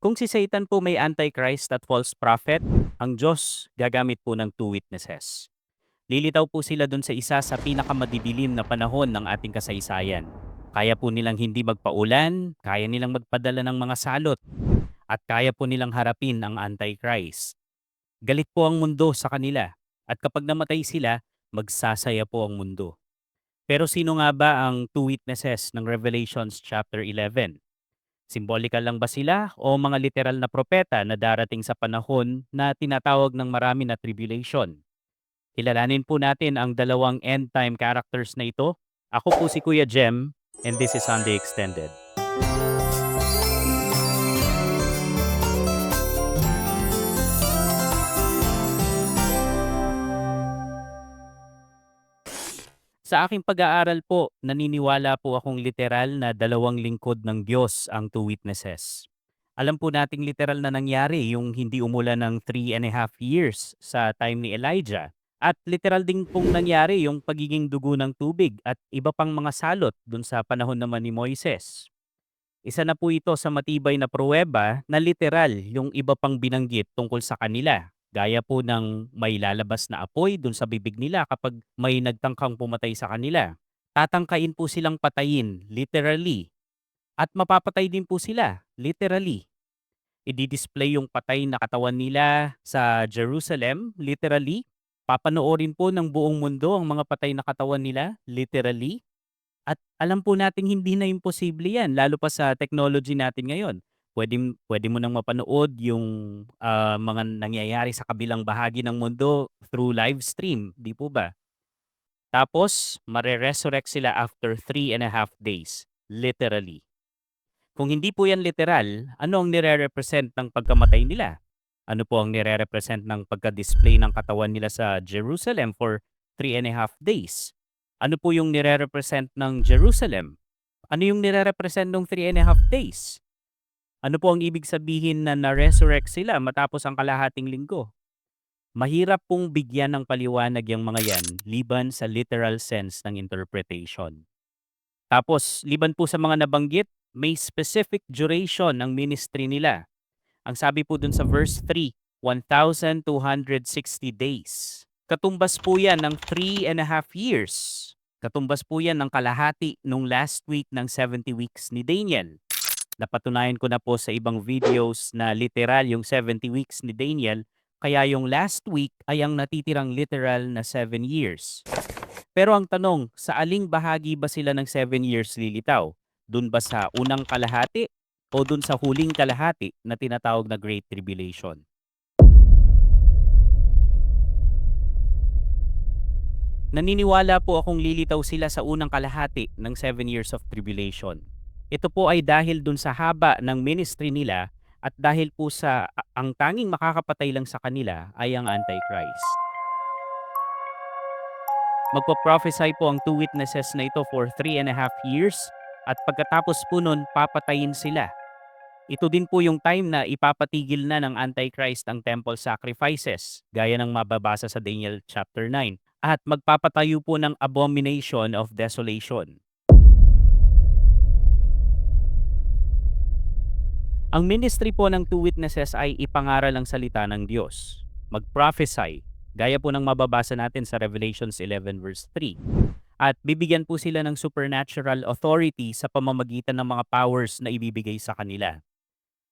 Kung si Satan po may antichrist at false prophet, ang Diyos gagamit po ng two witnesses. Lilitaw po sila dun sa isa sa pinakamadidilim na panahon ng ating kasaysayan. Kaya po nilang hindi magpaulan, kaya nilang magpadala ng mga salot, at kaya po nilang harapin ang antichrist. Galit po ang mundo sa kanila, at kapag namatay sila, magsasaya po ang mundo. Pero sino nga ba ang two witnesses ng Revelations chapter 11? Symbolikal lang ba sila o mga literal na propeta na darating sa panahon na tinatawag ng marami na tribulation? Kilalanin po natin ang dalawang end time characters na ito. Ako po si Kuya Jem and this is Sunday Extended. Sa aking pag-aaral po, naniniwala po akong literal na dalawang lingkod ng Diyos ang two witnesses. Alam po nating literal na nangyari yung hindi umulan ng 3.5 years sa time ni Elijah. At literal din pong nangyari yung pagiging dugo ng tubig at iba pang mga salot dun sa panahon naman ni Moises. Isa na po ito sa matibay na pruweba na literal yung iba pang binanggit tungkol sa kanila. Gaya po ng may lalabas na apoy dun sa bibig nila kapag may nagtangkang pumatay sa kanila. Tatangkain po silang patayin, literally. At mapapatay din po sila, literally. I-display yung patay na katawan nila sa Jerusalem, literally. Papanoorin po ng buong mundo ang mga patay na katawan nila, literally. At alam po nating hindi na imposible 'yan lalo pa sa technology natin ngayon. Pwede mo nang mapanood yung, mga nangyayari sa kabilang bahagi ng mundo through live stream, 'di po ba? Tapos mare-resurrect sila after 3.5 days, literally. Kung hindi po 'yan literal, ano ang nire-represent ng pagkamatay nila? Ano po ang nire-represent ng pagka-display ng katawan nila sa Jerusalem for 3.5 days? Ano po yung nire-represent ng Jerusalem? Ano yung nire-represent nung 3.5 days? Ano po ang ibig sabihin na na-resurrect sila matapos ang kalahating linggo? Mahirap pong bigyan ng paliwanag yung mga yan liban sa literal sense ng interpretation. Tapos, liban po sa mga nabanggit, may specific duration ng ministry nila. Ang sabi po dun sa verse 3, 1,260 days. Katumbas po yan ng 3.5 years. Katumbas po yan ng kalahati nung last week ng 70 weeks ni Daniel. Napatunayan ko na po sa ibang videos na literal yung 70 weeks ni Daniel, kaya yung last week ay ang natitirang literal na 7 years. Pero ang tanong, sa aling bahagi ba sila ng 7 years lilitaw? Dun ba sa unang kalahati o dun sa huling kalahati na tinatawag na Great Tribulation? Naniniwala po akong lilitaw sila sa unang kalahati ng 7 years of tribulation. Ito po ay dahil dun sa haba ng ministry nila at dahil po sa ang tanging makakapatay lang sa kanila ay ang Antichrist. Magpo-prophesy po ang two witnesses na ito for 3.5 years at pagkatapos po nun papatayin sila. Ito din po yung time na ipapatigil na ng Antichrist ang temple sacrifices, gaya ng mababasa sa Daniel chapter 9, at magpapatayo po ng abomination of desolation. Ang ministry po ng two witnesses ay ipangaral ang salita ng Diyos. Mag-prophesy, gaya po ng mababasa natin sa Revelations 11 verse 3. At bibigyan po sila ng supernatural authority sa pamamagitan ng mga powers na ibibigay sa kanila.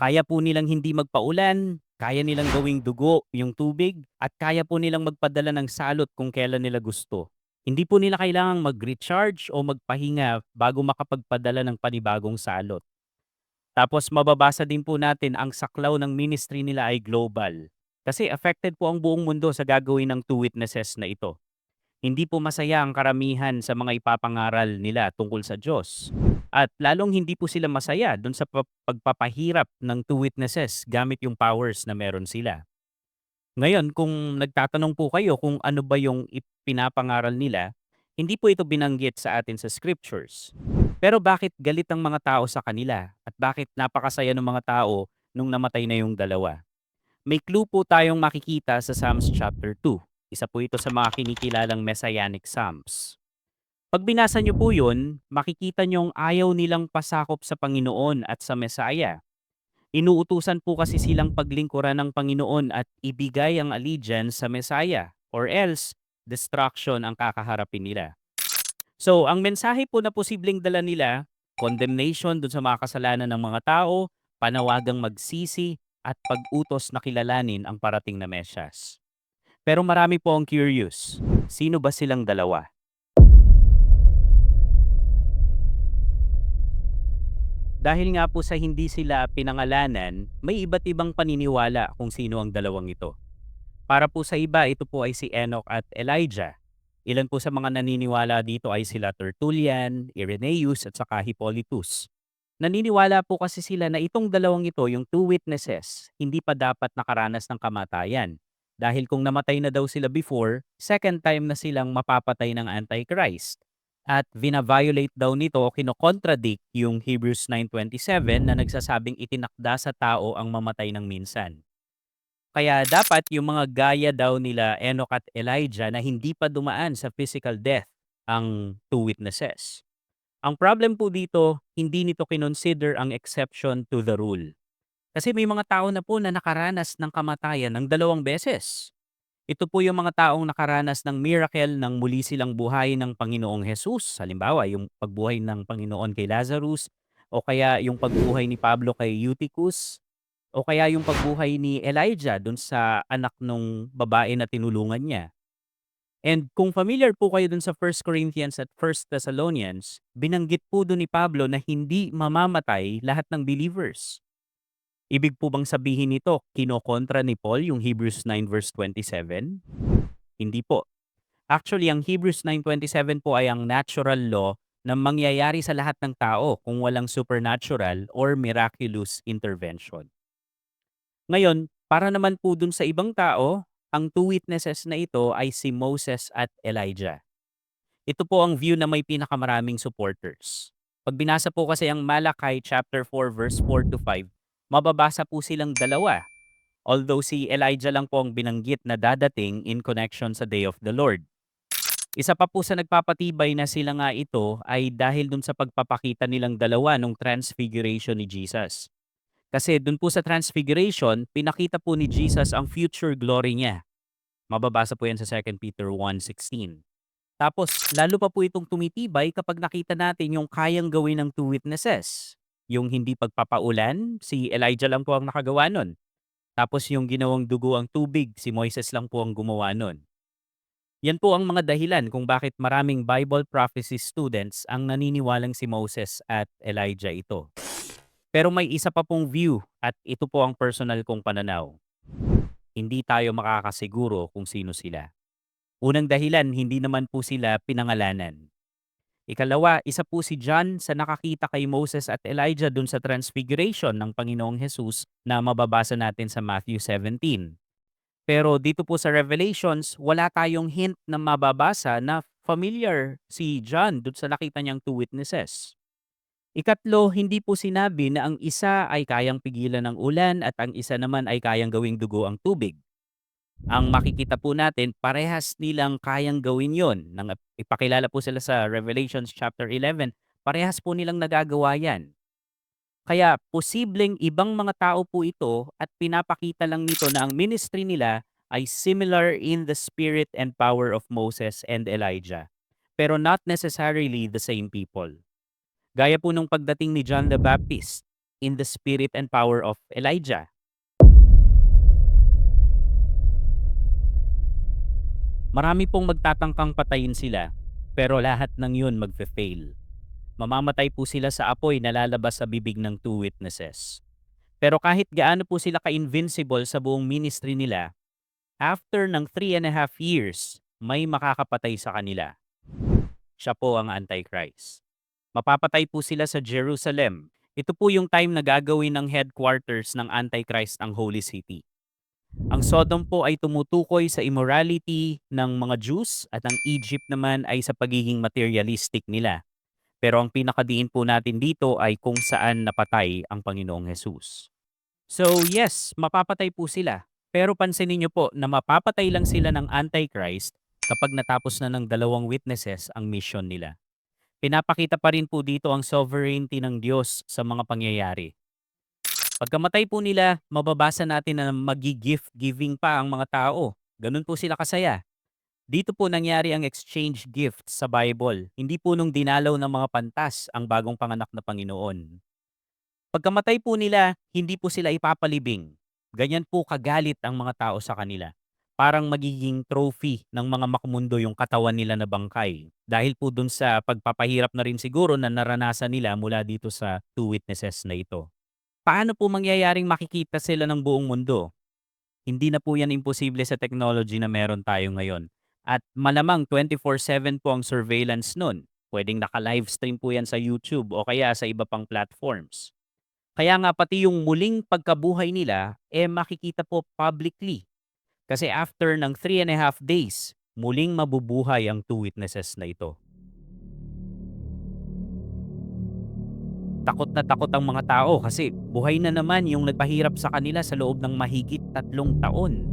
Kaya po nilang hindi magpaulan, kaya nilang gawing dugo yung tubig, at kaya po nilang magpadala ng salot kung kailan nila gusto. Hindi po nila kailangang mag-recharge o magpahinga bago makapagpadala ng panibagong salot. Tapos mababasa din po natin ang saklaw ng ministry nila ay global. Kasi affected po ang buong mundo sa gagawin ng two witnesses na ito. Hindi po masaya ang karamihan sa mga ipapangaral nila tungkol sa Diyos. At lalong hindi po sila masaya dun sa pagpapahirap ng two witnesses gamit yung powers na meron sila. Ngayon, kung nagtatanong po kayo kung ano ba yung ipinapangaral nila, hindi po ito binanggit sa atin sa scriptures. Pero bakit galit ang mga tao sa kanila at bakit napakasaya ng mga tao nung namatay na yung dalawa? May clue po tayong makikita sa Psalms chapter 2. Isa po ito sa mga kinikilalang Messianic Psalms. Pag binasa niyo po yun, makikita niyong ayaw nilang pasakop sa Panginoon at sa Messiah. Inuutusan po kasi silang paglingkuran ng Panginoon at ibigay ang allegiance sa Messiah or else destruction ang kakaharapin nila. So, ang mensahe po na posibleng dala nila, condemnation dun sa mga kasalanan ng mga tao, panawagang magsisi, at pag-utos na kilalanin ang parating na Mesyas. Pero marami po ang curious. Sino ba silang dalawa? Dahil nga po sa hindi sila pinangalanan, may iba't ibang paniniwala kung sino ang dalawang ito. Para po sa iba, ito po ay si Enoch at Elijah. Ilan po sa mga naniniwala dito ay sila Tertullian, Irenaeus at saka Hippolytus. Naniniwala po kasi sila na itong dalawang ito, yung two witnesses, hindi pa dapat nakaranas ng kamatayan. Dahil kung namatay na daw sila before, second time na silang mapapatay ng Antichrist. At vina-violate daw nito o kinokontradict yung Hebrews 9:27 na nagsasabing itinakda sa tao ang mamatay ng minsan. Kaya dapat yung mga gaya daw nila Enoch at Elijah na hindi pa dumaan sa physical death ang two witnesses. Ang problem po dito, hindi nito kinonsider ang exception to the rule. Kasi may mga tao na po na nakaranas ng kamatayan ng dalawang beses. Ito po yung mga taong nakaranas ng miracle ng muli silang buhay ng Panginoong Jesus. Halimbawa, yung pagbuhay ng Panginoon kay Lazarus, o kaya yung pagbuhay ni Pablo kay Eutychus, o kaya yung pagbuhay ni Elijah dun sa anak nung babae na tinulungan niya. And kung familiar po kayo dun sa 1 Corinthians at 1 Thessalonians, binanggit po dun ni Pablo na hindi mamamatay lahat ng believers. Ibig po bang sabihin nito, kinokontra ni Paul yung Hebrews 9:27? Hindi po. Actually, ang Hebrews 9:27 po ay ang natural law na mangyayari sa lahat ng tao kung walang supernatural or miraculous intervention. Ngayon, para naman po dun sa ibang tao, ang two witnesses na ito ay si Moses at Elijah. Ito po ang view na may pinakamaraming supporters. Pag binasa po kasi ang Malachi chapter 4 verse 4 to 5, mababasa po silang dalawa. Although si Elijah lang po ang binanggit na dadating in connection sa Day of the Lord. Isa pa po sa nagpapatibay na sila nga ito ay dahil dun sa pagpapakita nilang dalawa nung transfiguration ni Jesus. Kasi dun po sa transfiguration, pinakita po ni Jesus ang future glory niya. Mababasa po yan sa 2 Peter 1:16. Tapos, lalo pa po itong tumitibay kapag nakita natin yung kayang gawin ng two witnesses. Yung hindi pagpapaulan, si Elijah lang po ang nakagawa nun. Tapos yung ginawang dugo ang tubig, si Moises lang po ang gumawa nun. Yan po ang mga dahilan kung bakit maraming Bible prophecy students ang naniniwalang si Moses at Elijah ito. Pero may isa pa pong view at ito po ang personal kong pananaw. Hindi tayo makakasiguro kung sino sila. Unang dahilan, hindi naman po sila pinangalanan. Ikalawa, isa po si John sa nakakita kay Moses at Elijah dun sa transfiguration ng Panginoong Jesus na mababasa natin sa Matthew 17. Pero dito po sa Revelations, wala tayong hint na mababasa na familiar si John dun sa nakita niyang two witnesses. Ikatlo, hindi po sinabi na ang isa ay kayang pigilan ng ulan at ang isa naman ay kayang gawing dugo ang tubig. Ang makikita po natin, parehas nilang kayang gawin yon. Nang ipakilala po sila sa Revelations chapter 11, parehas po nilang nagagawa yan. Kaya posibleng ibang mga tao po ito at pinapakita lang nito na ang ministry nila ay similar in the spirit and power of Moses and Elijah, pero not necessarily the same people. Gaya po nung pagdating ni John the Baptist, in the spirit and power of Elijah. Marami pong magtatangkang patayin sila, pero lahat ng yun magfe-fail. Mamamatay po sila sa apoy na lalabas sa bibig ng two witnesses. Pero kahit gaano po sila ka-invincible sa buong ministry nila, after ng 3.5 years, may makakapatay sa kanila. Siya po ang Antichrist. Mapapatay po sila sa Jerusalem. Ito po yung time na gagawin ng headquarters ng Antichrist ang Holy City. Ang Sodom po ay tumutukoy sa immorality ng mga Jews at ang Egypt naman ay sa pagiging materialistic nila. Pero ang pinakadiin po natin dito ay kung saan napatay ang Panginoong Jesus. So yes, mapapatay po sila. Pero pansinin niyo po na mapapatay lang sila ng Antichrist kapag natapos na ng dalawang witnesses ang mission nila. Pinapakita pa rin po dito ang sovereignty ng Diyos sa mga pangyayari. Pagkamatay po nila, mababasa natin na magi-gift giving pa ang mga tao. Ganun po sila kasaya. Dito po nangyari ang exchange gifts sa Bible, hindi po nung dinalaw ng mga pantas ang bagong panganak na Panginoon. Pagkamatay po nila, hindi po sila ipapalibing. Ganyan po kagalit ang mga tao sa kanila. Parang magiging trophy ng mga makmundo yung katawan nila na bangkay. Dahil po dun sa pagpapahirap na rin siguro na naranasan nila mula dito sa two witnesses na ito. Paano po mangyayaring makikita sila ng buong mundo? Hindi na po yan imposible sa technology na meron tayo ngayon. At malamang 24/7 po ang surveillance nun. Pwedeng naka-livestream po yan sa YouTube o kaya sa iba pang platforms. Kaya nga pati yung muling pagkabuhay nila, makikita po publicly. Kasi after ng 3.5 days, muling mabubuhay ang two witnesses na ito. Takot na takot ang mga tao kasi buhay na naman yung nagpahirap sa kanila sa loob ng mahigit 3 taon.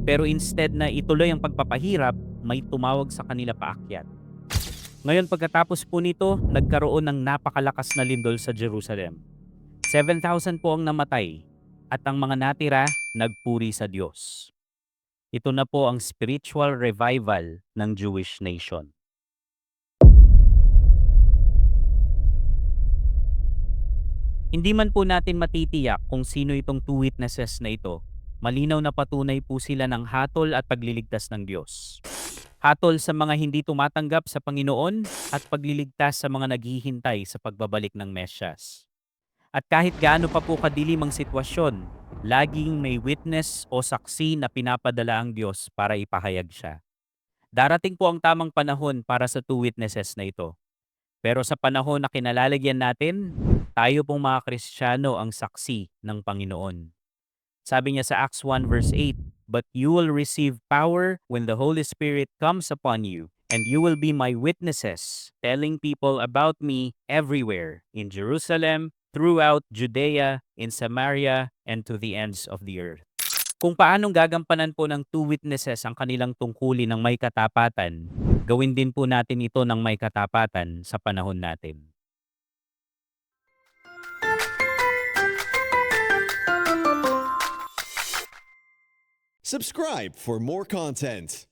Pero instead na ituloy ang pagpapahirap, may tumawag sa kanila paakyat. Ngayon pagkatapos po nito, nagkaroon ng napakalakas na lindol sa Jerusalem. 7,000 po ang namatay at ang mga natira nagpuri sa Diyos. Ito na po ang spiritual revival ng Jewish nation. Hindi man po natin matitiyak kung sino itong two witnesses na ito. Malinaw na patunay po sila ng hatol at pagliligtas ng Diyos. Hatol sa mga hindi tumatanggap sa Panginoon at pagliligtas sa mga naghihintay sa pagbabalik ng Mesyas. At kahit gaano pa po kadilim ang sitwasyon, laging may witness o saksi na pinapadala ang Diyos para ipahayag siya. Darating po ang tamang panahon para sa two witnesses na ito. Pero sa panahon na kinalalagyan natin, tayo pong mga Kristiyano ang saksi ng Panginoon. Sabi niya sa Acts 1 verse 8, "But you will receive power when the Holy Spirit comes upon you, and you will be my witnesses, telling people about me everywhere, in Jerusalem, throughout Judea, in Samaria, and to the ends of the earth." Kung paanong gagampanan po ng two witnesses ang kanilang tungkulin ng may katapatan, gawin din po natin ito ng may katapatan sa panahon natin. Subscribe for more content.